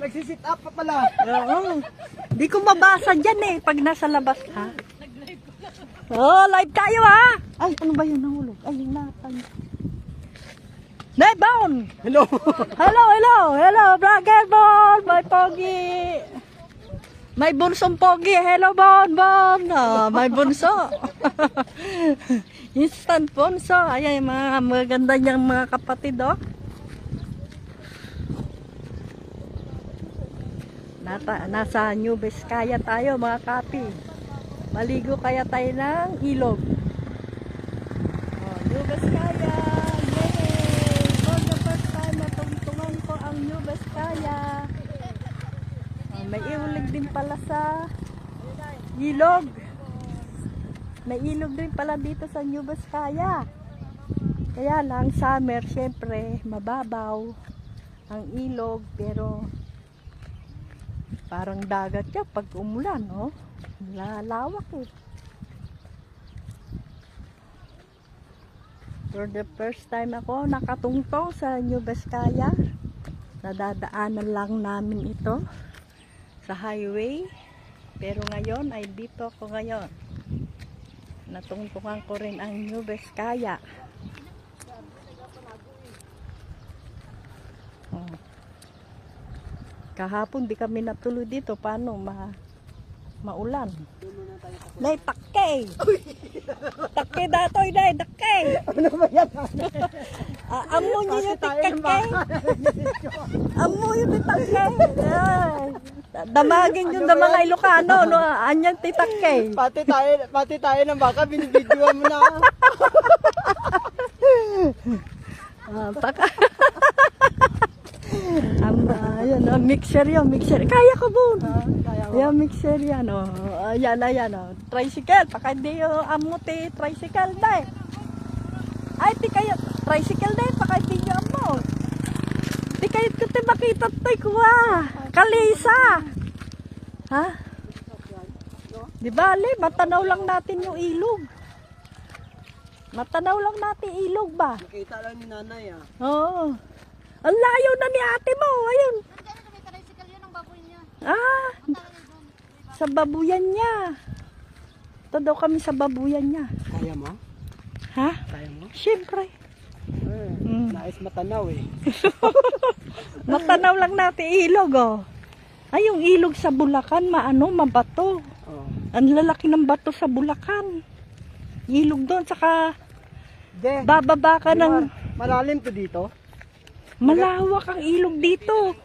Nagsisit up pa pala. Oo. Di ko mabasa dyan eh, pag nasa labas ka. Oh, live tayo ha! Ay, ano ba yun nahulog? Ay, yung natay. Nebon! Hello. Hello, Vlogger Bon! May pogi! May bunsong pogi! Hello, Bon! Oh, may bunso! Instant bunso! Ayan, yung mga maganda niyang mga kapatid, oh. Nasa New Vizcaya tayo, mga kapi. Maligo kaya tayo ng ilog. Oh, New Vizcaya! Yay! For the first time, natungtungan ko ang New Vizcaya. Oh, may ilog din pala sa ilog. May ilog din pala dito sa New Vizcaya. Kaya lang, summer, syempre, mababaw ang ilog. Pero, parang dagat siya pag umulan, no? Lalawak eh. For the first time ako nakatungtong sa New Vizcaya. Nadadaanan lang namin ito sa highway. Pero ngayon ay dito ako ngayon. Natungtungan ko rin ang New Vizcaya. Oh. Kahapon di kami natuloy dito. Paano maulan? Nay, takke! Takke datoy, nay, takke! Ano ba yan? Amo nyo yung takke! Amo yung takke! Damagin yung mga Ilocano, no? Anyan titakke! Pati tayo ng baka, binibidyoan mo na. Ayan, mixer yun, mixer. Kaya ko, Bon. Kaya mo. Ayan, mixer yan, oh. Ayan, oh. Tricycle, baka hindi yung amuti, tricycle na Ay, di kayo, tricycle na baka hindi nyo amo. Di kayo kuti makita tayo kuha. Kalisa. Ha? Di bale, matanaw lang natin yung ilog. Matanaw lang natin ilog ba? Nakita lang ni nanay ah. Oo. Ang layo na ni ate mo, ayun. Nandiyan na may tricycle yun ang baboy niya. Ah, sa babuyan niya. Ito daw kami sa babuyan niya. Kaya mo? Ha? Kaya mo? Siyempre. Nais matanaw eh. Matanaw lang natin ilog, oh. Ay, yung ilog sa Bulacan, mabato. Oh. Ang lalaki ng bato sa Bulacan. Ilog doon, saka bababa ka ng... Malalim to dito. Malawak ang ilog dito.